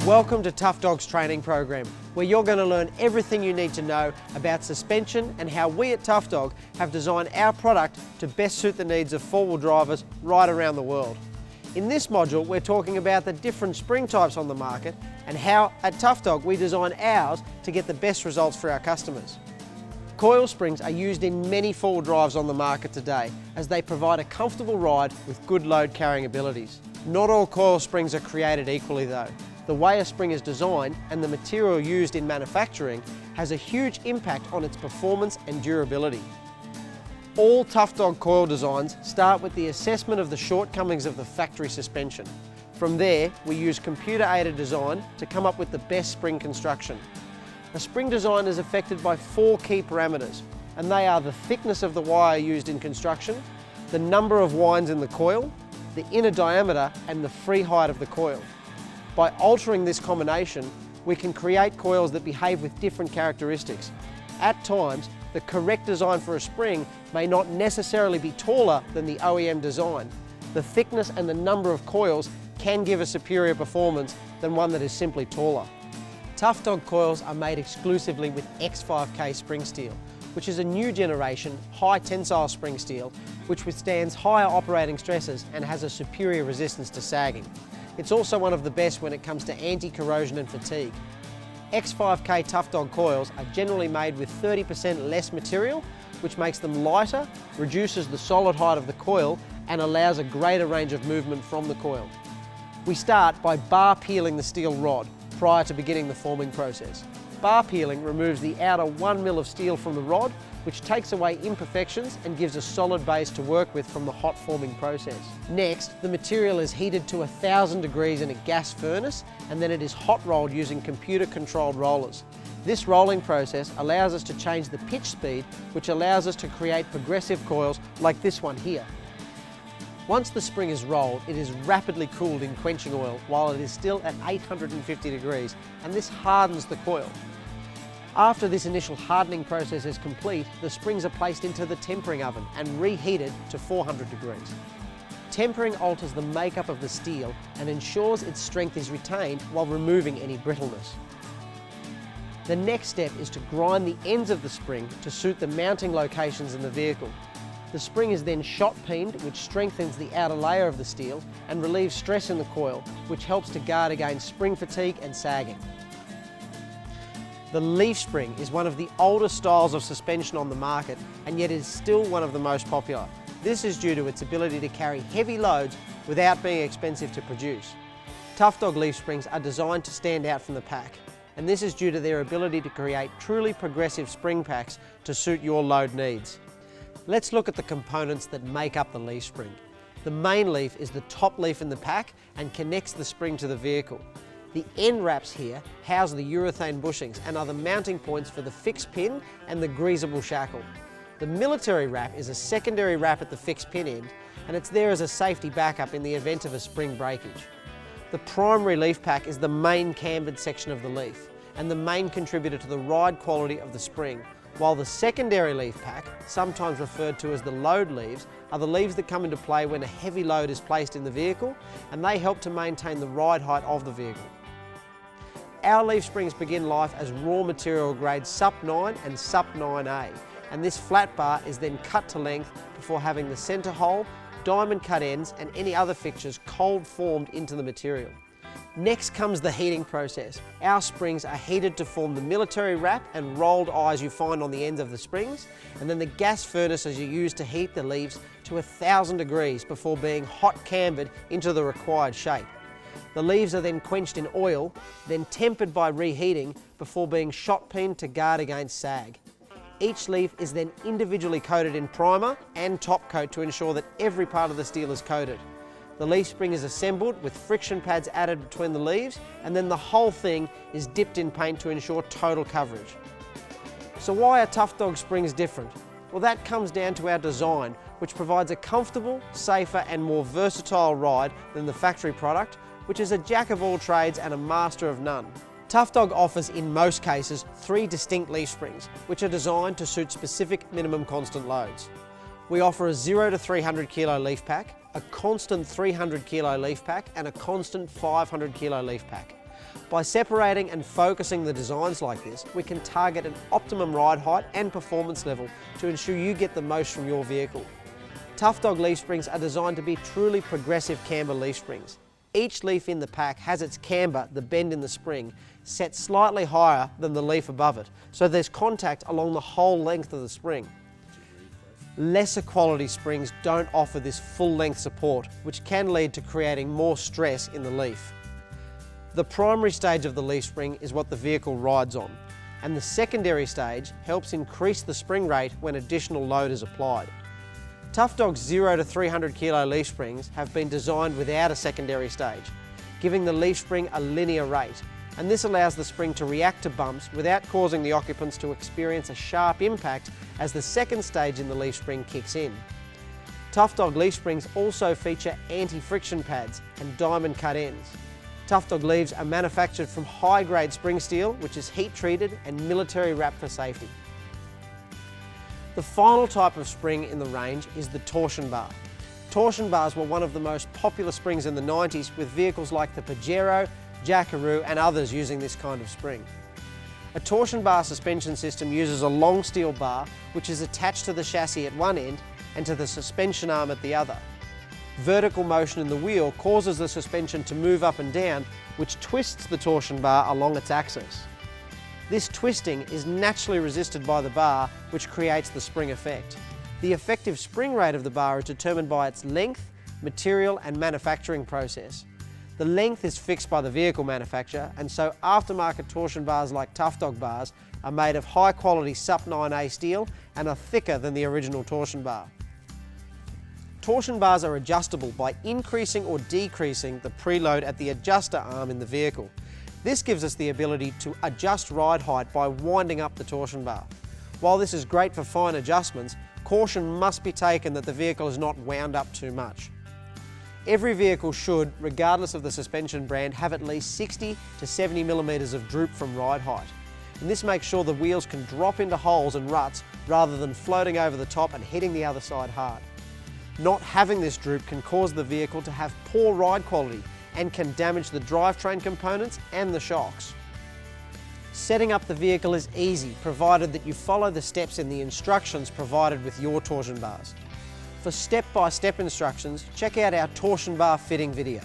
Welcome to Tough Dog's training program, where you're going to learn everything you need to know about suspension and how we at Tough Dog have designed our product to best suit the needs of four-wheel drivers right around the world. In this module, we're talking about the different spring types on the market and how at Tough Dog we design ours to get the best results for our customers. Coil springs are used in many four-wheel drives on the market today, as they provide a comfortable ride with good load carrying abilities. Not all coil springs are created equally though. The way a spring is designed and the material used in manufacturing has a huge impact on its performance and durability. All Tough Dog coil designs start with the assessment of the shortcomings of the factory suspension. From there, we use computer-aided design to come up with the best spring construction. A spring design is affected by four key parameters, and they are the thickness of the wire used in construction, the number of winds in the coil, the inner diameter, and the free height of the coil. By altering this combination, we can create coils that behave with different characteristics. At times, the correct design for a spring may not necessarily be taller than the OEM design. The thickness and the number of coils can give a superior performance than one that is simply taller. Tough Dog coils are made exclusively with X5K spring steel, which is a new generation high tensile spring steel which withstands higher operating stresses and has a superior resistance to sagging. It's also one of the best when it comes to anti-corrosion and fatigue. X5K Tough Dog coils are generally made with 30% less material, which makes them lighter, reduces the solid height of the coil, and allows a greater range of movement from the coil. We start by bar peeling the steel rod prior to beginning the forming process. Bar peeling removes the outer 1 mil of steel from the rod, which takes away imperfections and gives a solid base to work with from the hot forming process. Next, the material is heated to 1000 degrees in a gas furnace, and then it is hot rolled using computer-controlled rollers. This rolling process allows us to change the pitch speed, which allows us to create progressive coils like this one here. Once the spring is rolled, it is rapidly cooled in quenching oil while it is still at 850 degrees, and this hardens the coil. After this initial hardening process is complete, the springs are placed into the tempering oven and reheated to 400 degrees. Tempering alters the makeup of the steel and ensures its strength is retained while removing any brittleness. The next step is to grind the ends of the spring to suit the mounting locations in the vehicle. The spring is then shot peened, which strengthens the outer layer of the steel and relieves stress in the coil, which helps to guard against spring fatigue and sagging. The leaf spring is one of the oldest styles of suspension on the market, and yet is still one of the most popular. This is due to its ability to carry heavy loads without being expensive to produce. Tough Dog leaf springs are designed to stand out from the pack, and this is due to their ability to create truly progressive spring packs to suit your load needs. Let's look at the components that make up the leaf spring. The main leaf is the top leaf in the pack and connects the spring to the vehicle. The end wraps here house the urethane bushings and are the mounting points for the fixed pin and the greasable shackle. The military wrap is a secondary wrap at the fixed pin end, and it's there as a safety backup in the event of a spring breakage. The primary leaf pack is the main cambered section of the leaf and the main contributor to the ride quality of the spring, while the secondary leaf pack, sometimes referred to as the load leaves, are the leaves that come into play when a heavy load is placed in the vehicle, and they help to maintain the ride height of the vehicle. Our leaf springs begin life as raw material grades SUP 9 and SUP 9A, and this flat bar is then cut to length before having the centre hole, diamond cut ends and any other fixtures cold formed into the material. Next comes the heating process. Our springs are heated to form the military wrap and rolled eyes you find on the ends of the springs, and then the gas furnaces are used to heat the leaves to 1000 degrees before being hot cambered into the required shape. The leaves are then quenched in oil, then tempered by reheating before being shot peened to guard against sag. Each leaf is then individually coated in primer and top coat to ensure that every part of the steel is coated. The leaf spring is assembled with friction pads added between the leaves, and then the whole thing is dipped in paint to ensure total coverage. So why are Tough Dog springs different? Well, that comes down to our design, which provides a comfortable, safer and more versatile ride than the factory product, which is a jack of all trades and a master of none. Tough Dog offers in most cases 3 distinct leaf springs, which are designed to suit specific minimum constant loads. We offer a 0 to 300 kilo leaf pack, a constant 300 kilo leaf pack and a constant 500 kilo leaf pack. By separating and focusing the designs like this, we can target an optimum ride height and performance level to ensure you get the most from your vehicle. Tough Dog leaf springs are designed to be truly progressive camber leaf springs. Each leaf in the pack has its camber, the bend in the spring, set slightly higher than the leaf above it, so there's contact along the whole length of the spring. Lesser quality springs don't offer this full length support, which can lead to creating more stress in the leaf. The primary stage of the leaf spring is what the vehicle rides on, and the secondary stage helps increase the spring rate when additional load is applied. Tough Dog's 0 to 300 kilo leaf springs have been designed without a secondary stage, giving the leaf spring a linear rate, and this allows the spring to react to bumps without causing the occupants to experience a sharp impact as the second stage in the leaf spring kicks in. Tough Dog leaf springs also feature anti-friction pads and diamond cut ends. Tough Dog leaves are manufactured from high-grade spring steel, which is heat-treated and military wrapped for safety. The final type of spring in the range is the torsion bar. Torsion bars were one of the most popular springs in the 90s, with vehicles like the Pajero, Jackaroo and others using this kind of spring. A torsion bar suspension system uses a long steel bar which is attached to the chassis at one end and to the suspension arm at the other. Vertical motion in the wheel causes the suspension to move up and down, which twists the torsion bar along its axis. This twisting is naturally resisted by the bar, which creates the spring effect. The effective spring rate of the bar is determined by its length, material and manufacturing process. The length is fixed by the vehicle manufacturer, and so aftermarket torsion bars like Tough Dog bars are made of high quality SUP 9A steel and are thicker than the original torsion bar. Torsion bars are adjustable by increasing or decreasing the preload at the adjuster arm in the vehicle. This gives us the ability to adjust ride height by winding up the torsion bar. While this is great for fine adjustments, caution must be taken that the vehicle is not wound up too much. Every vehicle should, regardless of the suspension brand, have at least 60 to 70 millimeters of droop from ride height. And this makes sure the wheels can drop into holes and ruts rather than floating over the top and hitting the other side hard. Not having this droop can cause the vehicle to have poor ride quality and can damage the drivetrain components and the shocks. Setting up the vehicle is easy, provided that you follow the steps in the instructions provided with your torsion bars. For step-by-step instructions, check out our torsion bar fitting video.